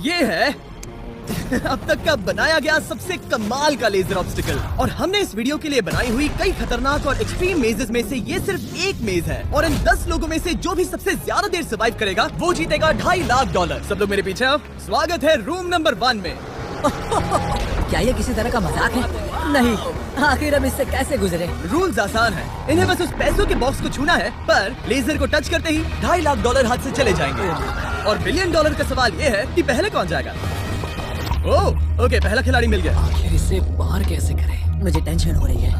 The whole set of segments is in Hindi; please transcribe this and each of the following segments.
ये है अब तक का बनाया गया सबसे कमाल का लेजर ऑब्स्टिकल। और हमने इस वीडियो के लिए बनाई हुई कई खतरनाक और एक्सट्रीम मेजेस में से ये सिर्फ एक मेज है। और इन 10 लोगों में से जो भी सबसे ज्यादा देर सर्वाइव करेगा वो जीतेगा $2.5 लाख। सब लोग मेरे पीछे आओ। स्वागत है रूम नंबर 1 में। क्या ये किसी तरह का मजाक है? नहीं, आखिर हम इससे कैसे गुजरे? रूल्स आसान है, इन्हें बस उस पैसों के बॉक्स को छूना है, पर लेजर को टच करते ही $2.5 लाख हाथ से चले जाएंगे। और $1 बिलियन का सवाल ये है कि पहले कौन जाएगा। ओह, ओके, पहला खिलाड़ी मिल गया। आखिर इसे बाहर कैसे करें? मुझे टेंशन हो रही है।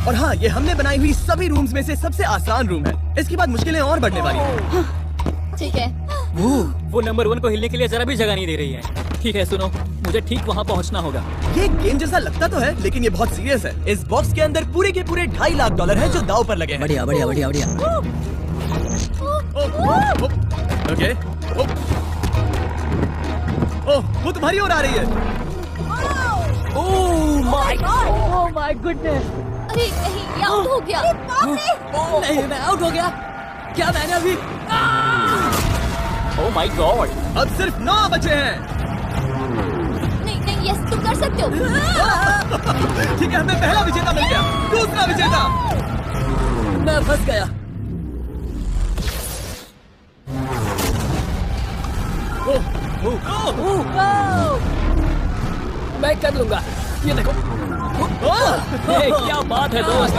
और हाँ, ये हमने बनाई हुई सभी रूम्स में से सबसे आसान रूम है। इसके बाद मुश्किलें और बढ़ने वाली हैं। ठीक है। वो नंबर 1 को हिलने के लिए जरा भी जगह नहीं दे रही है। ठीक है, सुनो, मुझे ठीक वहाँ पहुँचना होगा। ये गेम जैसा लगता तो है, लेकिन ये बहुत सीरियस है। इस बॉक्स के अंदर पूरे के पूरे $2.5 लाख है जो दांव पर लगे हैं। बढ़िया बढ़िया बढ़िया बढ़िया। ओके, ओह, वो तुम्हारी ओर आ रही है। Oh my goodness. अरे नहीं, ये आउट हो गया। नहीं, मैं आउट हो गया। क्या मैंने अभी? Oh my God. अब सिर्फ 9 बचे हैं। नहीं नहीं, यस तुम कर सकते हो। ठीक है, हमें पहला विजेता मिल गया। दूसरा विजेता। मैं फंस गया। मैं कर लूंगा। ये देखो। ये क्या बात है दोस्त।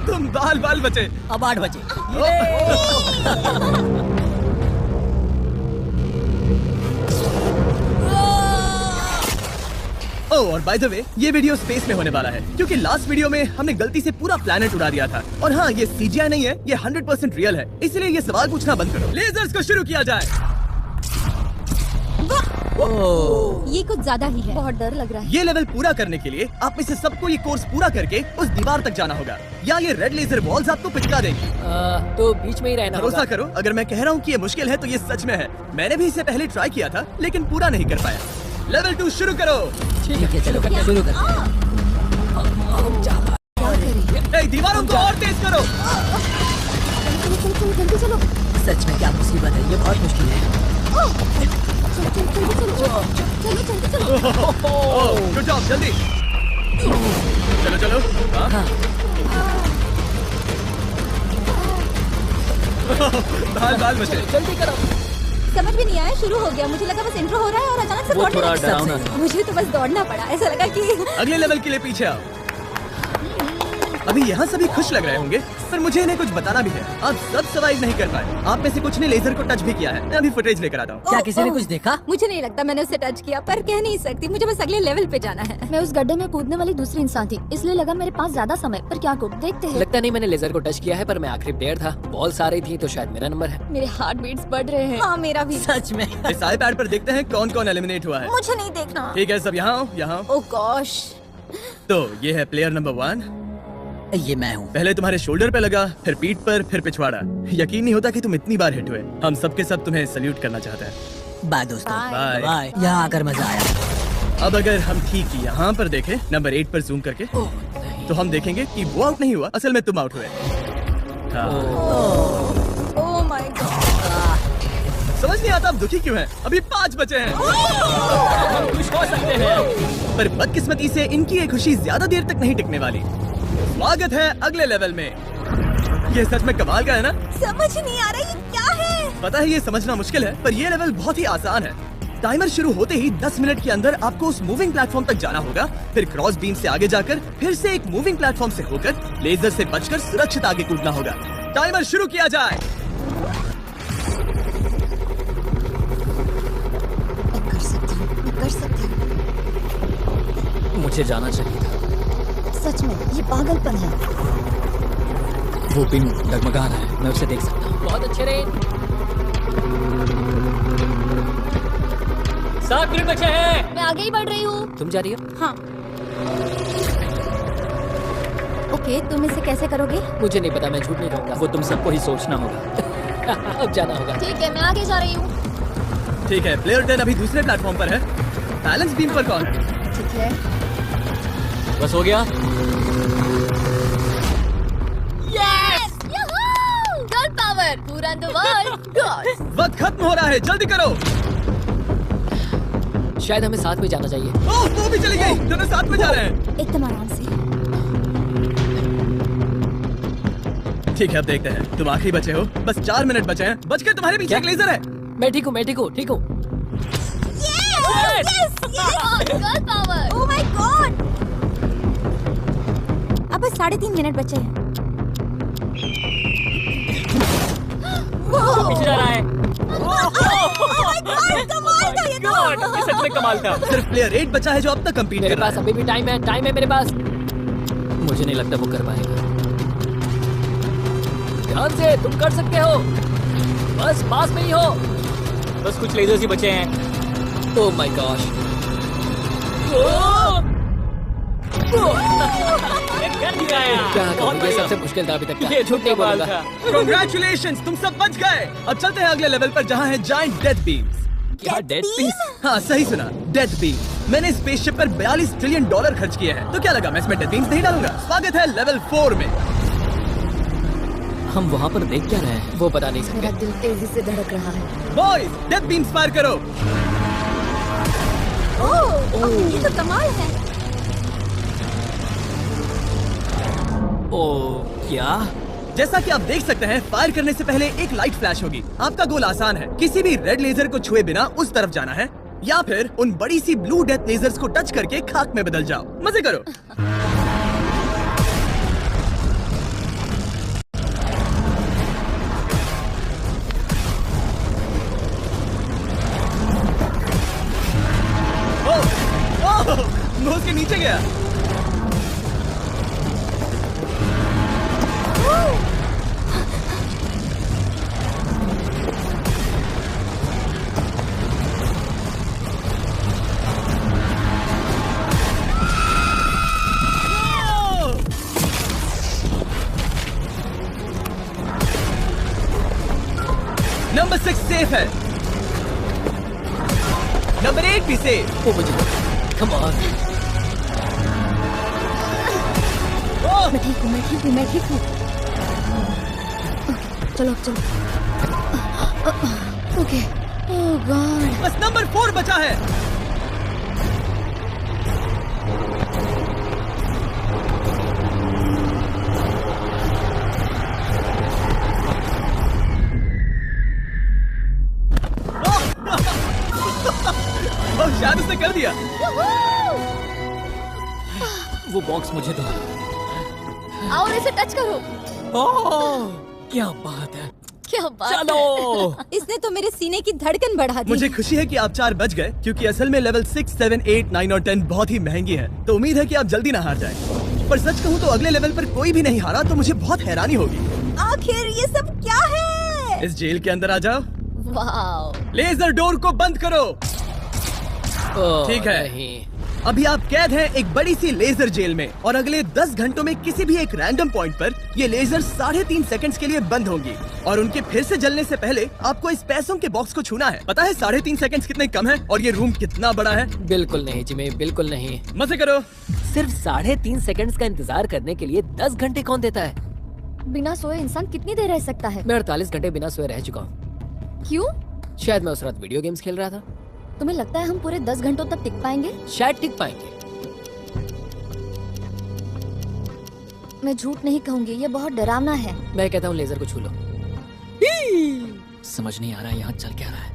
तुम बाल बचे। अब 8 बजे। ओह, और बाय द वे, ये वीडियो स्पेस में होने वाला है क्योंकि लास्ट वीडियो में हमने गलती से पूरा प्लेनेट उड़ा दिया था। और हाँ, ये CGI नहीं है, ये 100% रियल है। इसलिए ये सवाल पूछना बंद करो। लेजर्स को शुरू किया जाए। ये कुछ ज्यादा ही है। बहुत डर लग रहा है। ये लेवल पूरा करने के लिए आप में से सबको ये कोर्स पूरा करके उस दीवार तक जाना होगा, या ये रेड लेजर वॉल्स आपको पिचका देंगी। तो बीच में ही रहना भरोसा होगा। करो, अगर मैं कह रहा हूँ कि ये मुश्किल है तो ये सच में है। मैंने भी इसे पहले ट्राई किया था, लेकिन पूरा नहीं कर पाया। लेवल 2 शुरू करो। ठीक है, चलो शुरू कर। दीवारों को और तेज करो। चलो जल्दी चलो। सच में क्या मुसीबत है, ये बहुत मुश्किल है। गुड जॉब, जल्दी चलो। हाँ। बाल बचे। जल्दी करो। समझ भी नहीं आया, शुरू हो गया। मुझे लगा बस इंट्रो हो रहा है और अचानक से वो दौड़ने थोड़ा लगा। डरावना था। मुझे तो बस दौड़ना पड़ा। ऐसा लगा कि अगले लेवल के लिए पीछे आओ। अभी यहाँ सभी खुश लग रहे होंगे, पर मुझे इन्हें कुछ बताना भी है। आप सब सर्वाइव नहीं कर पाए। आप में से कुछ ने लेजर को टच भी किया है। मैं अभी फुटेज लेकर आता हूँ। क्या किसी ने कुछ देखा? मुझे नहीं लगता मैंने उसे टच किया, पर कह नहीं सकती। मुझे बस अगले लेवल पे जाना है। मैं उस गड्ढे में कूदने वाली दूसरी इंसान थी, इसलिए लगा मेरे पास ज्यादा समय। पर क्या करूं, देखते हैं। लगता नहीं मैंने लेजर को टच किया है, पर मैं आखिरी प्लेयर था। बॉल सारी थी तो शायद मेरा नंबर है। मेरे हार्ट बीट्स बढ़ रहे हैं। हाँ, मेरा भी। सच में। इस आईपैड पर देखते हैं कौन कौन एलिमिनेट हुआ है। मुझे नहीं देखना। ठीक है, सब यहाँ आओ, यहाँ। ओह गॉश। तो ये है प्लेयर नंबर 1। ये मैं हूँ। पहले तुम्हारे शोल्डर पे लगा, फिर पीठ पर, फिर पिछवाड़ा। यकीन नहीं होता कि तुम इतनी बार हिट हुए। हम सब के सब तुम्हें सल्यूट करना चाहते हैं। बाय दोस्तों। बाय। बाय। यहाँ आकर मजा आया। अब अगर हम ठीक यहाँ पर देखें, नंबर 8 पर जूम करके, तो हम देखेंगे कि वो आउट नहीं हुआ, असल में तुम आउट हुए। हाँ। Oh my God. समझ नहीं आता आप दुखी क्यों हैं? अभी 5 बचे हैं। हम खुश हो सकते हैं। पर बदकिस्मती से इनकी ये खुशी ज्यादा देर तक नहीं टिकने वाली। स्वागत है अगले लेवल में। ये सच में कमाल का है ना? समझ नहीं आ रहा ये क्या है। पता है ये समझना मुश्किल है, पर ये लेवल बहुत ही आसान है। टाइमर शुरू होते ही 10 मिनट के अंदर आपको उस मूविंग प्लेटफॉर्म तक जाना होगा, फिर क्रॉस बीम से आगे जाकर फिर से एक मूविंग प्लेटफॉर्म से होकर लेजर से बचकर सुरक्षित आगे कूदना होगा। टाइमर शुरू किया जाए। कर सकती हूँ। मुझे जाना चाहिए था। सच में ये पागलपन है। वो पिन डगमगा रहा है, मैं उसे देख सकता हूँ। बहुत अच्छे रहे। 7 मिनट बचे हैं। मैं आगे ही बढ़ रही हूँ। तुम जा रही हो? हाँ। ओके, तुम इसे कैसे करोगे? मुझे नहीं पता, मैं झूठ नहीं कहूँगा। वो तुम सबको ही सोचना होगा। अब जाना होगा। ठीक है, मैं आगे जा रही हूँ। ठीक है, प्लेयर 10 अभी दूसरे प्लेटफॉर्म पर है। बैलेंस बीम पर कौन है? ठीक है। बस हो गया। यस! Girl power! पूरा and the world. God. वक्त खत्म हो रहा है, जल्दी करो। शायद हमें साथ में जाना चाहिए। ओह, वो भी चली गई। दोनों साथ में जा रहे हैं। एकदम आराम से। ठीक है, अब देखते हैं। तुम आखिरी बचे हो, बस 4 मिनट बचे हैं। बचकर तुम्हारे पीछे एक लेजर है। मैं ठीक हूँ, मैं ठीक हूँ, ठीक हूँ। Yes, girl power. Oh my God. अब बस 3.5 मिनट बचे हैं। पीछे जा रहा है। कमाल था ये तो। ये सच में कमाल था। सिर्फ प्लेयर 8 बचा है जो अब तक कंपीट मेरे कर रहा पास है। अभी भी टाइम है मेरे पास। मुझे नहीं लगता वो कर पाएगा। ध्यान से, तुम कर सकते हो। बस पास में ही हो। बस कुछ लेजर्स ही बचे हैं। Oh my gosh. क्या कहूँ, ये सबसे मुश्किल था अभी तक का। ये झूठ नहीं कमाल बोलूंगा। था। Congratulations, तुम सब बच गए। अब चलते हैं अगले लेवल पर जहाँ है जायंट डेथ बीम्स। क्या डेड पीस? हाँ, सही सुना, डेथ बीम। मैंने स्पेसशिप पर $42 ट्रिलियन खर्च किए हैं, तो क्या लगा मैं इसमें डेथ बीम्स नहीं डालूंगा। स्वागत है लेवल 4 में। हम वहाँ पर देख क्या रहे हैं वो बता नहीं सकते। मेरा दिल तेजी से धड़क रहा है। बॉयज, डेथ बीम्स फायर करो। ओह, ये तो कमाल है। ओह क्या? जैसा कि आप देख सकते हैं, फायर करने से पहले एक लाइट फ्लैश होगी। आपका गोल आसान है, किसी भी रेड लेजर को छुए बिना उस तरफ जाना है, या फिर उन बड़ी सी ब्लू डेथ लेजर्स को टच करके खाक में बदल जाओ। मजे करो। वो उसके नीचे गया। नंबर 6 सेफ है। नंबर 8 भी सेफ। ओ मुझे कम ऑन। मैं ठीक हूँ। चलो अब चलो। ओके। ओह गॉड। बस नंबर 4 बचा है। शायद उसने कर दिया। वो बॉक्स मुझे दो। और इसे टच करो। ओह क्या बात है। क्या बात चलो। है। इसने तो मेरे सीने की धड़कन बढ़ा दी। मुझे खुशी है कि आप 4 बच गए, क्योंकि असल में लेवल 6, 7, 8, 9 और 10 बहुत ही महंगी है। तो उम्मीद है कि आप जल्दी ना हार जाएं। पर सच कहूँ तो अगले लेवल पर कोई भी नहीं हारा तो मुझे बहुत हैरानी होगी। आखिर ये सब क्या है? इस जेल के अंदर आ जाओ। वाओ। लेजर डोर को बंद करो। ठीक है। नहीं। अभी आप कैद हैं एक बड़ी सी लेजर जेल में, और अगले 10 घंटों में किसी भी एक रैंडम पॉइंट पर ये लेजर 3.5 सेकंड्स के लिए बंद होंगी, और उनके फिर से जलने से पहले आपको इस पैसों के बॉक्स को छूना है। पता है 3.5 सेकंड्स कितने कम है, और ये रूम कितना बड़ा है? बिल्कुल नहीं जिमी, बिल्कुल नहीं। मजे करो। सिर्फ 3.5 सेकंड्स का इंतजार करने के लिए 10 घंटे कौन देता है? बिना सोए इंसान कितनी देर रह सकता है? मैं 48 घंटे बिना सोए रह चुका हूँ। क्यों? शायद मैं उस रात वीडियो गेम्स खेल रहा था। तुम्हें लगता है हम पूरे 10 घंटों तक टिक पाएंगे? शायद टिक पाएंगे। मैं झूठ नहीं कहूंगी, ये बहुत डरावना है। मैं कहता हूँ लेजर को छू लो। समझ नहीं आ रहा है यहाँ चल क्या रहा है,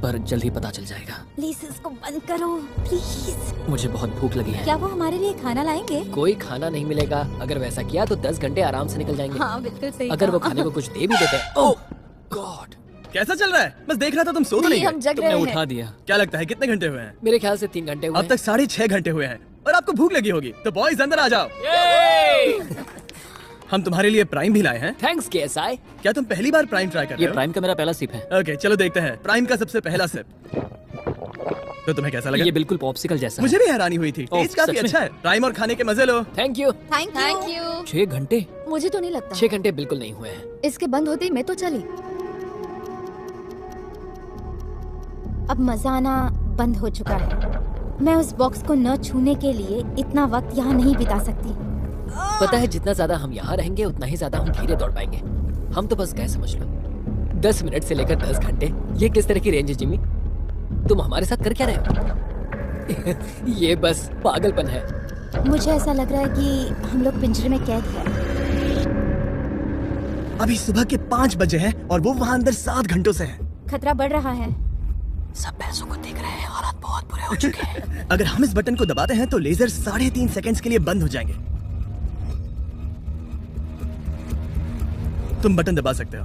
पर जल्द ही पता चल जाएगा। प्लीज इसको बंद करो, प्लीज। मुझे बहुत भूख लगी है। क्या वो हमारे लिए खाना लाएंगे? कोई खाना नहीं मिलेगा। अगर वैसा किया तो 10 घंटे आराम से निकल जाएंगे। हाँ बिल्कुल सही। अगर वो खाने को कुछ दे भी देते। ओह गॉड। कैसा चल रहा है? बस देख रहा था, तुम सो तो नहीं, नहीं हम गए? जग तुमने रहे उठा हैं। दिया। क्या लगता है कितने घंटे हुए हैं? मेरे ख्याल से 3 घंटे हुए अब तक 6.5 घंटे हुए हैं, और आपको भूख लगी होगी। तो बॉयज अंदर आ जाओ। हम तुम्हारे लिए प्राइम भी लाए हैं। Thanks KSI। क्या तुम पहली बार प्राइम ट्राई कर ये रहे हो? प्राइम का मेरा पहला सिप है। ओके, चलो देखते हैं प्राइम का सबसे पहला सिप। तो तुम्हें कैसा लगा? ये बिल्कुल पॉप्सिकल जैसा मुझे भी हैरानी हुई थी। ओह, टेस्ट काफी सच में? अच्छा है। प्राइम और खाने के मजे लो। Thank you. Thank you. 6 घंटे? मुझे तो नहीं लगता। 6 घंटे बिल्कुल नहीं हुए हैं। इसके बंद होते ही मैं तो चली। अब मजा आना बंद हो चुका है। मैं उस बॉक्स को न छूने के लिए इतना वक्त यहाँ नहीं बिता सकती। पता है जितना ज्यादा हम यहाँ रहेंगे उतना ही ज्यादा हम धीरे दौड़ पाएंगे। हम तो बस गए, समझ लो। 10 मिनट से लेकर 10 घंटे, ये किस तरह की रेंज है जिमी? तुम हमारे साथ कर क्या रहे हो? ये बस पागलपन है। मुझे ऐसा लग रहा है कि हम लोग पिंजरे में कैद हैं। अभी सुबह के 5 बजे हैं और वो वहाँ अंदर 7 घंटों से हैं। खतरा बढ़ रहा है। सब पैसों को देख रहे हैं, हालात बहुत बुरे हो चुके हैं। अगर हम इस बटन को दबाते हैं तो लेजर 3.5 सेकंड्स के लिए बंद हो जाएंगे। तुम बटन दबा सकते हो।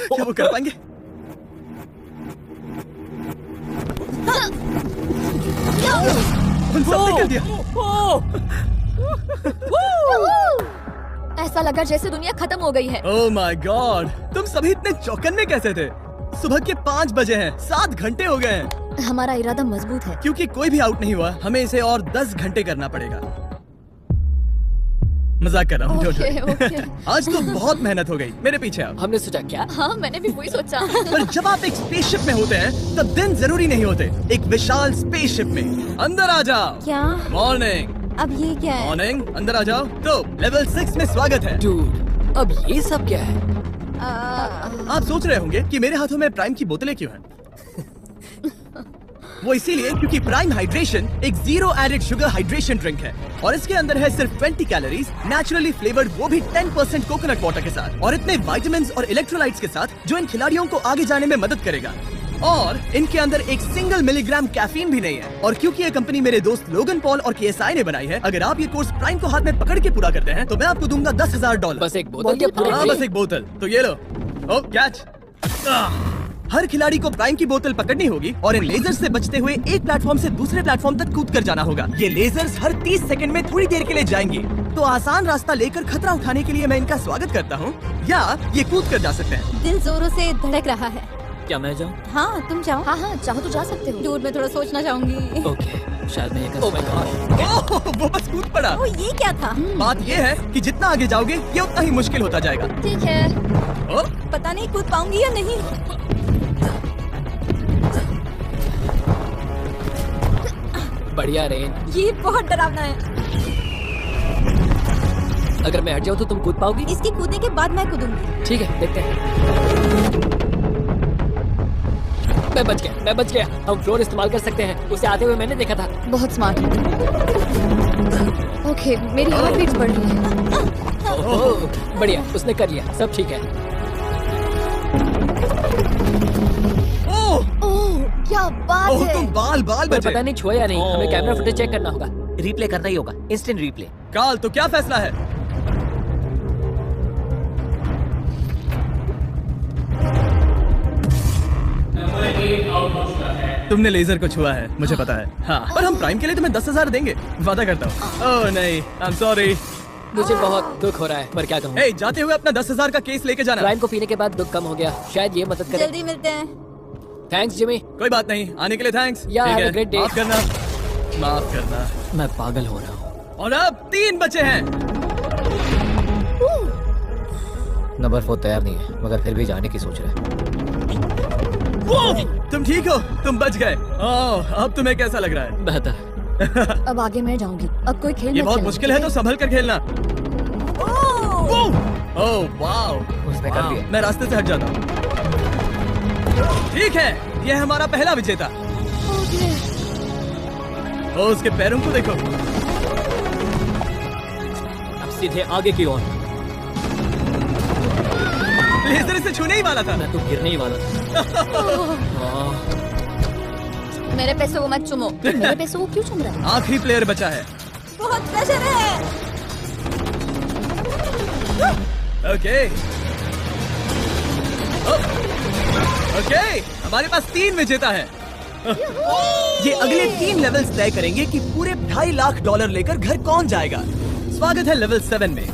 क्या वो कर पाएंगे? उन सबने कर दिया। ऐसा लगा जैसे दुनिया खत्म हो गई है। ओह माय गॉड, तुम सभी इतने चौकन्ने कैसे थे? सुबह के 5 बजे हैं, 7 घंटे हो गए हैं। हमारा इरादा मजबूत है। क्योंकि कोई भी आउट नहीं हुआ, हमें इसे और 10 घंटे करना पड़ेगा। मजाक कर रहा हूँ। ओके। आज तो बहुत मेहनत हो गई। मेरे पीछे आओ। हमने सोचा क्या? हाँ, मैंने भी वही सोचा। पर जब आप एक स्पेसशिप में होते हैं तब दिन जरूरी नहीं होते। एक विशाल स्पेसशिप में अंदर आ जाओ। क्या? मॉर्निंग। अब ये क्या है? मॉर्निंग, अंदर आ जाओ। तो लेवल 6 में स्वागत है। डूड, अब ये सब क्या है? आप सोच रहे होंगे कि मेरे हाथों में प्राइम की बोतलें क्यों हैं? वो इसीलिए क्योंकि प्राइम हाइड्रेशन एक 0 एडेड शुगर हाइड्रेशन ड्रिंक है और इसके अंदर है सिर्फ 20 कैलोरीज, नेचुरली फ्लेवर्ड, वो भी 10% कोकोनट वाटर के साथ, और इतने विटामिन्स और इलेक्ट्रोलाइट्स के साथ जो इन खिलाड़ियों को आगे जाने में मदद करेगा। और इनके अंदर एक सिंगल मिलीग्राम कैफीन भी नहीं है। और क्योंकि ये कंपनी मेरे दोस्त लोगन पॉल और KSI ने बनाई है, अगर आप ये कोर्स प्राइम को हाथ में पकड़ के पूरा करते हैं तो मैं आपको दूंगा $10,000। बस एक बोतल या पूरी? हाँ, बस एक बोतल। तो ये लो। ओ, कैच। हर खिलाड़ी को प्राइम की बोतल पकड़नी होगी और इन लेजर्स से बचते हुए एक प्लेटफॉर्म से दूसरे प्लेटफॉर्म तक कूद कर जाना होगा। ये लेजर्स हर 30 सेकंड में थोड़ी देर के लिए जाएंगी। तो आसान रास्ता लेकर खतरा उठाने के लिए मैं इनका स्वागत करता हूँ, या ये कूद कर जा सकते हैं। दिल जोरों से धड़क रहा है। क्या मैं जाऊँ? हाँ, तुम जाओ। हाँ, चाहो तो जा सकते हो। दूर में थोड़ा सोचना चाहूंगी। ओके, शायद मैं ये कर Oh my सकता हूँ। God. वो बस कूद पड़ा। ओ, ये क्या था? बात ये है कि जितना आगे जाओगे ये उतना ही मुश्किल होता जाएगा। ठीक है। ओ, पता नहीं कूद पाऊंगी या नहीं। बढ़िया रेन। ये बहुत डरावना है। अगर मैं हट जाऊँ तो तुम कूद पाओगी? इसके कूदने के बाद मैं कूदूंगी। ठीक है, देखते हैं। मैं बच गया। हम फ्लोर इस्तेमाल कर सकते हैं, उसे आते हुए मैंने देखा था। बहुत स्मार्ट। ओके, मेरी हार्ट बीट्स बढ़ रही है। ओह, बढ़िया, उसने कर लिया, सब ठीक है। ओह, क्या बात ओह, है। तुम बाल पर बचे। पता नहीं छुआ या नहीं, हमें कैमरा फुटेज चेक करना होगा। रिप्ले करना ही होगा, इंस्टेंट रिप्ले। काल, तो क्या फैसला है? तुमने लेजर को छुआ है, मुझे पता है। हाँ, पर हम प्राइम के लिए तुम्हें 10,000 देंगे, वादा करता हूँ। ओह नहीं, आई एम सॉरी। मुझे बहुत दुख हो रहा है, पर क्या कहूँ। हे, जाते हुए अपना 10,000 का केस लेके जाना। वाइन को पीने के बाद दुख कम हो गया, शायद ये मदद करे। जल्दी मिलते हैं। Thanks Jimmy. कोई बात नहीं, आने के लिए थैंक्स। Yeah, ठीक have a है, great day. माफ करना। मैं पागल हो रहा हूँ। और अब 3 बचे हैं। नंबर 4 तैयार नहीं है, मगर फिर भी जाने की सोच रहे हैं। तुम ठीक हो? तुम बच गए। ओह, अब तुम्हें कैसा लग रहा है? बेहतर। अब आगे मैं जाऊंगी। अब कोई खेल ये मत बहुत खेलना, मुश्किल है, तो संभल कर खेलना। ओह वाओ, उसने कर दिया। मैं रास्ते से हट जाता हूँ। ठीक है, ये है हमारा पहला विजेता। ओ, उसके पैरों को देखो। अब सीधे आगे की ओर। लेजर इसे छूने ही वाला था। मैं तो गिरने ही वाला था। मेरे पैसों को मत चुमो। मेरे पैसों को क्यों चुम रहा है? आखिरी प्लेयर बचा है। बहुत प्रेशर है। ओके ओके, हमारे पास 3 विजेता है। ये अगले 3 लेवल्स तय करेंगे कि पूरे $2.5 लाख लेकर घर कौन जाएगा। स्वागत है लेवल 7 में।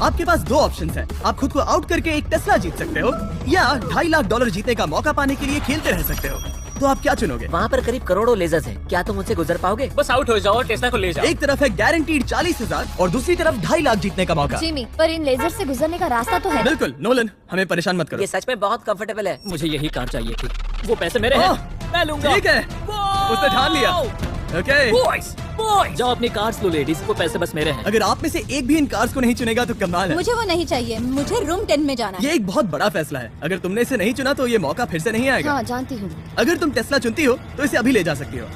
आपके पास 2 ऑप्शंस हैं। आप खुद को आउट करके एक टेस्ला जीत सकते हो, या $2.5 लाख जीतने का मौका पाने के लिए खेलते रह सकते हो। तो आप क्या चुनोगे? वहाँ पर करीब करोड़ों लेजर्स हैं, क्या तुम उनसे गुजर पाओगे? बस आउट हो जाओ और टेस्ला को ले जाओ। एक तरफ है गारंटीड 40,000 और दूसरी तरफ $2.5 लाख जीतने का मौका। जिमी, पर इन लेजर से गुजरने का रास्ता तो है। बिल्कुल नोलन, हमें परेशान मत करो। ये सच में बहुत कंफर्टेबल है। मुझे यही कार चाहिए थी। वो पैसे मेरे हैं, ओह, मैं लूंगा। ठीक है, उसने ठान लिया। ओके बॉयज बॉयज जाओ अपनी कार्स लो लेडीज, वो पैसे बस मेरे हैं। अगर आप में से एक भी इन कार्स को नहीं चुनेगा तो कमाल है। मुझे वो नहीं चाहिए, मुझे रूम 10 में जाना ये है। एक बहुत बड़ा फैसला है। अगर तुमने इसे नहीं चुना तो ये मौका फिर से नहीं आएगा। हाँ जानती हूँ। अगर तुम टेस्ला चुनती हो तो इसे अभी ले जा सकती हो।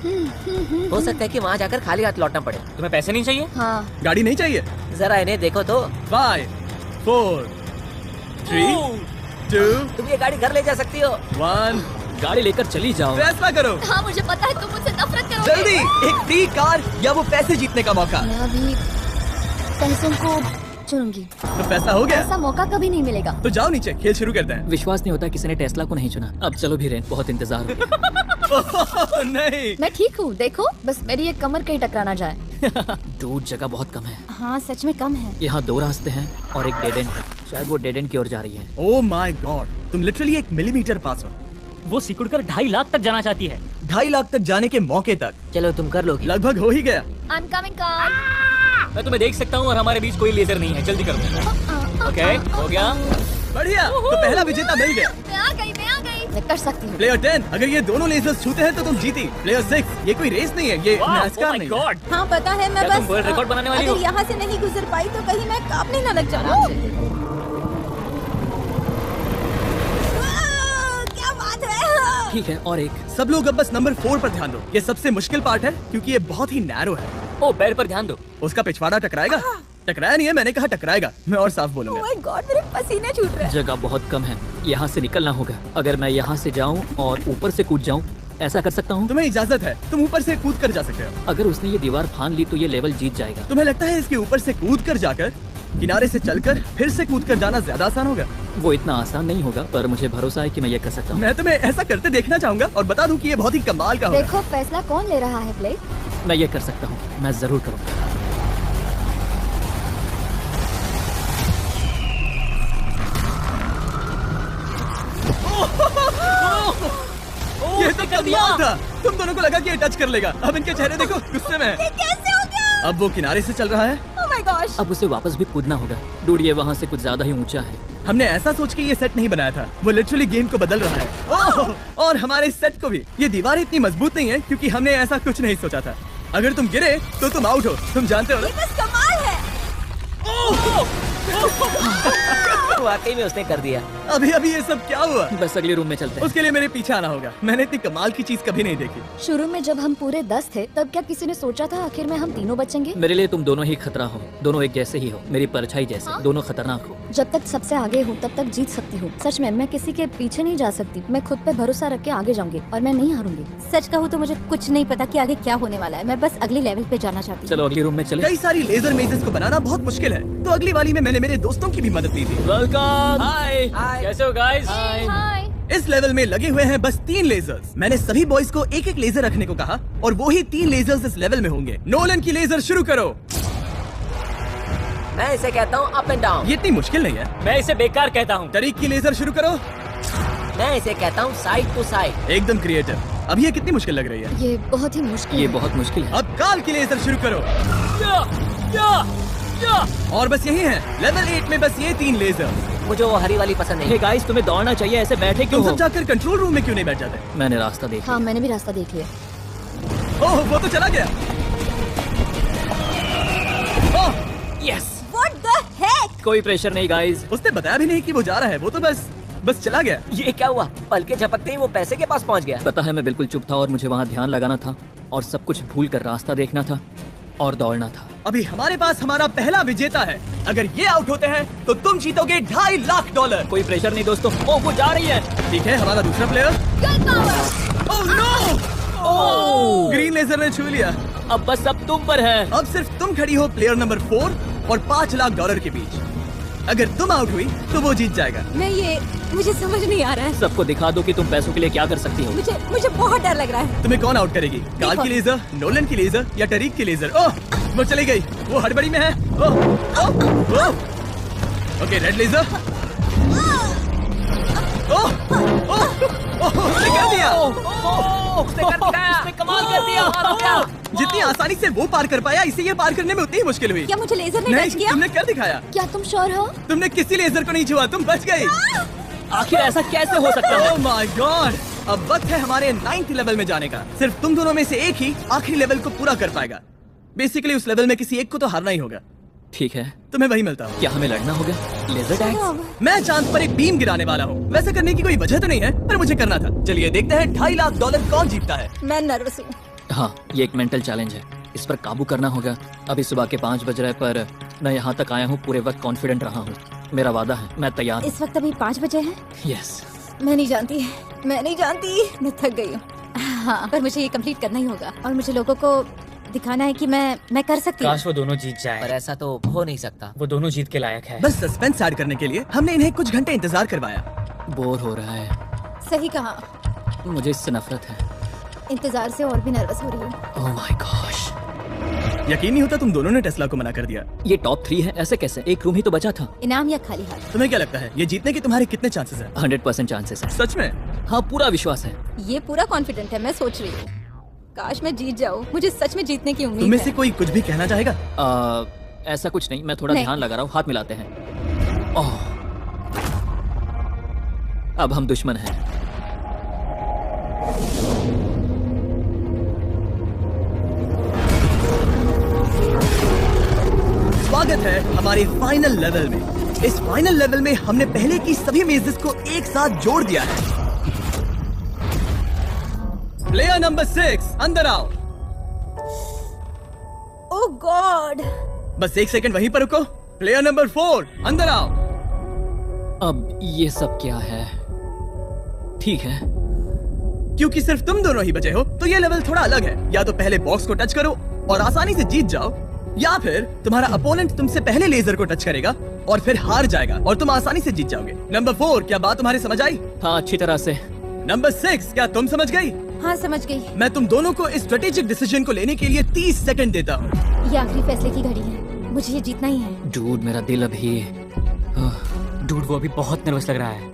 हो सकता है कि वहाँ जाकर खाली हाथ लौटना पड़े। तुम्हें पैसे नहीं चाहिए? हाँ गाड़ी नहीं चाहिए? जरा इन्हें देखो तो। 5 4 3 2 तुम ये गाड़ी घर ले जा सकती हो। 1 गाड़ी लेकर चली जाओ। फैसला करो हाँ मुझे पता है तुम मुझसे नफरत करोगे। जल्दी, एक फ्री कार या वो पैसे जीतने का मौका। मैं अभी पैसों को चुनूंगी। तो पैसा हो गया ऐसा मौका कभी नहीं मिलेगा। तो जाओ नीचे, खेल शुरू करते हैं। विश्वास नहीं होता किसी ने टेस्ला को नहीं चुना। अब चलो भी रेन, बहुत इंतजार हो गया। नहीं, मैं ठीक हूँ, देखो बस मेरी एक कमर कहीं टकरा ना जाए। दूर जगह बहुत कम है। हाँ सच में कम है। यहाँ 2 रास्ते हैं और एक डेड एंड है। शायद वो डेड एंड की ओर जा रही है। ओह माय गॉड, तुम लिटरली 1 मिलीमीटर पास हो। वो सिकुड़कर 2.5 लाख तक जाना चाहती है। 2.5 लाख तक जाने के मौके तक चलो तुम कर लोगी। लगभग हो ही गया। I'm coming car। मैं तुम्हें देख सकता हूँ और हमारे बीच कोई लेजर नहीं है। जल्दी करो। ओके, हो गया। बढ़िया, तो पहला विजेता मिल गया। मैं आ गई। मैं कर सकती हूँ। प्लेयर 10, अगर ये दोनों लेजर्स छूते हैं तो तुम जीती। प्लेयर 6, ये कोई रेस नहीं है, ये NASCAR नहीं है। हाँ पता है, मैं क्या तुम बस वर्ल्ड रिकॉर्ड बनाने वाली हो? अगर यहाँ से नहीं गुजर पाई तो कहीं मैं कांपने ना लग जाऊँ। क्या बात है। ठीक है, और एक। सब लोग अब बस नंबर 4 पर ध्यान दो। ये सबसे मुश्किल पार्ट है क्योंकि ये बहुत ही नैरो है। ओ, पैर पर ध्यान दो। उसका पिछवाड़ा टकराएगा? टकराया नहीं है, मैंने कहा टकराएगा। मैं और साफ Oh बोलूंगा। my God, मेरे पसीने छूट रहे हैं। जगह बहुत कम है, यहाँ से निकलना होगा। अगर मैं यहाँ से जाऊँ और ऊपर से कूद जाऊँ, ऐसा कर सकता हूँ? तुम्हें इजाजत है, तुम ऊपर से कूद कर जा सकते हो। अगर उसने ये दीवार फान ली तो ये लेवल जीत जाएगा। तुम्हें लगता है इसके ऊपर से कूद कर जाकर किनारे से चलकर फिर से कूद कर जाना ज्यादा आसान होगा? वो इतना आसान नहीं होगा, पर मुझे भरोसा है कि मैं ये कर सकता हूँ। मैं तुम्हें ऐसा करते देखना चाहूंगा और बता दूं कि ये बहुत ही कमाल का होगा। देखो फैसला कौन ले रहा है प्ले। मैं ये कर सकता हूँ, मैं जरूर करूँगा। ये तो कमाल था। तुम दोनों को लगा कि ये टच कर लेगा। अब इनके चेहरे देखो, गुस्से में है। कैसे हो गया? अब वो किनारे से चल रहा है। Oh my gosh। अब उसे वापस भी कूदना होगा। डूड, ये वहाँ से कुछ ज्यादा ही ऊंचा है। हमने ऐसा सोच के ये सेट नहीं बनाया था। वो लिटरली गेम को बदल रहा है। ओह, और हमारे सेट को भी। ये दीवार इतनी मजबूत नहीं है क्योंकि हमने ऐसा कुछ नहीं सोचा था। अगर तुम गिरे तो तुम आउट हो, तुम जानते हो ना? बस कमाल है। वाकई में उसने कर दिया। अभी अभी ये सब क्या हुआ? बस अगले रूम में चलते हैं। उसके लिए मेरे पीछे आना होगा। मैंने इतनी कमाल की चीज कभी नहीं देखी। शुरू में जब हम पूरे 10 थे तब क्या किसी ने सोचा था आखिर में हम तीनों बचेंगे? मेरे लिए तुम दोनों ही खतरा हो, दोनों एक जैसे ही हो, मेरी परछाई जैसे, दोनों खतरनाक हो। जब तक सबसे आगे हूँ तब तक जीत सकती हूँ। सच में मैं किसी के पीछे नहीं जा सकती। मैं खुद पे भरोसा रख के आगे जाऊंगी और मैं नहीं हारूंगी। सच कहूँ तो मुझे कुछ नहीं पता कि आगे क्या होने वाला है। मैं बस अगले लेवल पे जाना चाहती हूँ। चलो अगले रूम में चले। कई सारी लेजर मेजेस को बनाना बहुत मुश्किल है, तो अगली वाली में मैंने मेरे दोस्तों की भी मदद ली थी। वेलकम। हाय, कैसे हो गाइस? हाय। इस लेवल में लगे हुए हैं बस 3 लेजर्स। मैंने सभी बॉयज को एक एक लेजर रखने को कहा और वो ही 3 लेजर्स इस लेवल में होंगे। नोलन की लेजर शुरू करो। मैं इसे कहता हूँ अप एंड डाउन। ये इतनी मुश्किल नहीं है। मैं इसे बेकार कहता हूँ। तरीक की लेजर शुरू करो। मैं इसे कहता हूँ साइड टू साइड। एकदम क्रिएटिव। अब ये कितनी मुश्किल लग रही है? ये बहुत ही मुश्किल ये है। बहुत मुश्किल है। अब काल की लेजर शुरू करो। और बस यही है लेवल 8 में, बस ये 3 लेजर। मुझे वो हरी वाली पसंद हे नहीं। गाइस, तुम्हें दौड़ना चाहिए, ऐसे बैठे क्यों तुम हो? सब जाकर कंट्रोल रूम में क्यों नहीं बैठ जाते? मैंने रास्ता देखा। हाँ मैंने भी रास्ता देख लिया। ओह, वो तो चला गया। ओह, यस। What the heck? कोई प्रेशर नहीं गाइस। उसने बताया भी नहीं कि वो जा रहा है, वो तो बस चला गया। ये क्या हुआ? पलके झपकते ही वो पैसे के पास पहुँच गया। पता है, मैं बिल्कुल चुप था और मुझे वहाँ ध्यान लगाना था और सब कुछ भूल कर रास्ता देखना था और दौड़ना था। अभी हमारे पास हमारा पहला विजेता है। अगर ये आउट होते हैं तो तुम जीतोगे $2.5 लाख। कोई प्रेशर नहीं दोस्तों। ओह, वो जा रही है। ठीक है, हमारा दूसरा player. Oh no! Green laser ने छू लिया। अब बस अब तुम पर है। अब सिर्फ तुम खड़ी हो प्लेयर नंबर 4 और $5 लाख के बीच। अगर तुम आउट हुई तो वो जीत जाएगा। मुझे समझ नहीं आ रहा है। सबको दिखा दो कि तुम पैसों के लिए क्या कर सकती हो। मुझे बहुत डर लग रहा है। तुम्हें कौन आउट करेगी? काल की लेजर, नोलन की लेजर या टरीक की लेजर? ओह, वो चली गई। वो हड़बड़ी में है। Oh, oh, oh. Okay, red laser. Oh, oh, oh, उसने कर दिया। उसने कर दिखाया। उसने कमाल कर दिया। जितनी आसानी से वो पार कर पाया, इसे ये पार करने में उतनी ही मुश्किल हुई। क्या मुझे लेजर ने नहीं, टच किया? तुमने कर दिखाया। क्या तुम श्योर हो? तुमने किसी लेजर को नहीं छुआ, तुम बच गई। आखिर ऐसा कैसे हो सकता है? Oh my God! अब वक्त है हमारे 9th लेवल में जाने का। सिर्फ तुम दोनों में से एक ही आखिरी लेवल को पूरा कर पाएगा। बेसिकली उस लेवल में किसी एक को तो हारना ही होगा। ठीक है, तुम्हें वही मिलता हूँ। क्या हमें लड़ना होगा? Laser tag? मैं चांद पर एक बीम गिराने वाला हूँ। वैसे करने की कोई वजह तो नहीं है, पर मुझे करना था। चलिए देखते हैं $2.5 लाख कौन जीतता है। मैं नर्वस हूँ। हाँ, ये एक मेंटल चैलेंज है, इस पर काबू करना होगा। अभी सुबह के 5 बज रहे, पर मैं यहाँ तक आया हूँ, पूरे वक्त कॉन्फिडेंट रहा हूँ। मेरा वादा है, मैं तैयार। इस वक्त अभी 5 बजे हैं। यस। मैं नहीं जानती, मैं थक गई हूँ। हाँ, पर मुझे ये कंप्लीट करना ही होगा और मुझे लोगों को दिखाना है कि मैं कर सकती हूँ। काश वो दोनों जीत पर जाए। ऐसा तो हो नहीं सकता। वो दोनों जीत के लायक है। बस सस्पेंस ऐड करने के लिए हमने इन्हें कुछ घंटे इंतजार करवाया। बोर हो रहा है, सही कहा। मुझे इससे नफरत है। इंतजार से और भी नर्वस हो रही हूँ। Oh my gosh. यकीन नहीं होता तुम दोनों ने टेस्ला को मना कर दिया। ये टॉप 3 है, ऐसे कैसे? एक रूम ही तो बचा था। इनाम या खाली हाथ? तुम्हें क्या लगता है ये जीतने के तुम्हारे कितने चांसेस हैं? 100% चांसेस है। सच में? हाँ, पूरा विश्वास है। ये पूरा कॉन्फिडेंट है। मैं सोच रही हूँ काश मैं जीत जाऊँ। मुझे सच में जीतने की तुम उम्मीद में है। से कोई कुछ भी कहना चाहेगा? ऐसा कुछ नहीं, मैं थोड़ा नहीं। ध्यान लगा रहा हूँ। हाथ मिलाते हैं। ओह, अब हम दुश्मन हैं। स्वागत है हमारे फाइनल लेवल में। इस फाइनल लेवल में हमने पहले की सभी मेजेस को एक साथ जोड़ दिया है। प्लेयर नंबर 6 अंदर आओ। ओह गॉड। बस 1 सेकंड वहीं पर रुको। प्लेयर नंबर 4 अंदर आओ। अब ये सब क्या है? ठीक है, क्योंकि सिर्फ तुम दोनों ही बचे हो तो ये लेवल थोड़ा अलग है। या तो पहले बॉक्स को टच करो और आसानी से जीत जाओ, या फिर तुम्हारा अपोनेंट तुमसे पहले लेजर को टच करेगा और फिर हार जाएगा और तुम आसानी से जीत जाओगे। नंबर 4, क्या बात तुम्हारे समझ आई? हाँ, अच्छी तरह से। नंबर 6, क्या तुम समझ गई? हाँ, समझ गई। मैं तुम दोनों को इस स्ट्रेटेजिक डिसीजन को लेने के लिए 30 सेकंड देता हूँ। ये आखिरी फैसले की घड़ी है। मुझे ये जीतना ही है। डूड, मेरा दिल अभी डूड, वो अभी बहुत नर्वस लग रहा है।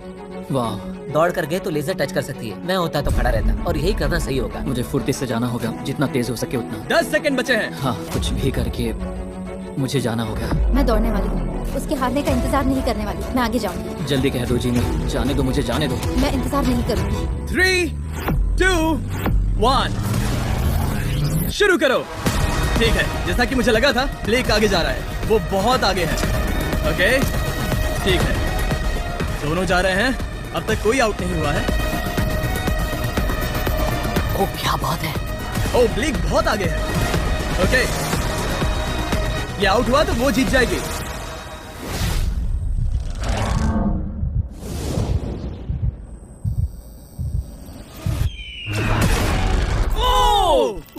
वाह, दौड़ कर गए तो लेजर टच कर सकती है। मैं होता तो खड़ा रहता और यही करना सही होगा। मुझे फुर्ती से जाना होगा, जितना तेज हो सके उतना। 10 सेकंड बचे हैं। हाँ, कुछ भी करके मुझे जाना होगा। मैं दौड़ने वाली हूँ। उसके हारने का इंतजार नहीं करने वाली। मैं आगे जाऊंगी। जल्दी कह दो जीनी, जाने दो, मुझे जाने दो। मैं इंतजार नहीं करूंगी। 3, 2, 1 शुरू करो। ठीक है, जैसा कि मुझे लगा था, ब्लेक आगे जा रहा है। वो बहुत आगे है। ओके, ठीक है, दोनों जा रहे हैं। अब तक कोई आउट नहीं हुआ है। ओ, क्या बात है। ओ, ब्लेक बहुत आगे है। ओके, ये आउट हुआ तो वो जीत जाएगी।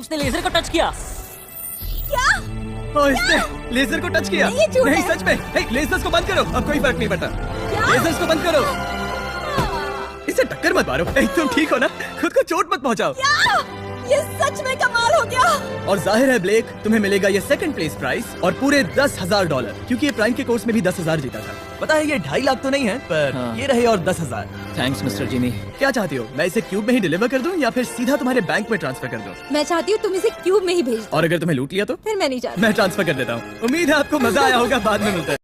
उसने लेजर को टच किया। ओ, इसने लेजर को टच किया। नहीं, ये झूठ नहीं, है। सच में। हे, लेजर्स को बंद करो। अब कोई फर्क नहीं पड़ता। लेजर्स को बंद करो। इसे टक्कर मत मारो। हे, तुम ठीक हो ना? खुद को चोट मत पहुंचाओ। ये सच में कमाल हो गया। और जाहिर है ब्लेक, तुम्हें मिलेगा ये सेकंड प्लेस प्राइस और पूरे $10,000, क्योंकि ये प्राइम के कोर्स में भी 10,000 जीता था। पता है ये 2.5 लाख तो नहीं है, पर हाँ। ये रहे और 10,000। Thanks mister Jimmy. क्या चाहती हो, मैं इसे क्यूब में ही डिलीवर कर दूं या फिर सीधा तुम्हारे बैंक में ट्रांसफर कर दूं? मैं चाहती हूँ तुम इसे क्यूब में ही भेज दो। और अगर तुम्हें लूट लिया तो? फिर मैं नहीं चाहती। मैं ट्रांसफर कर देता हूँ। उम्मीद है आपको मजा आया होगा। बाद में मिलते हैं।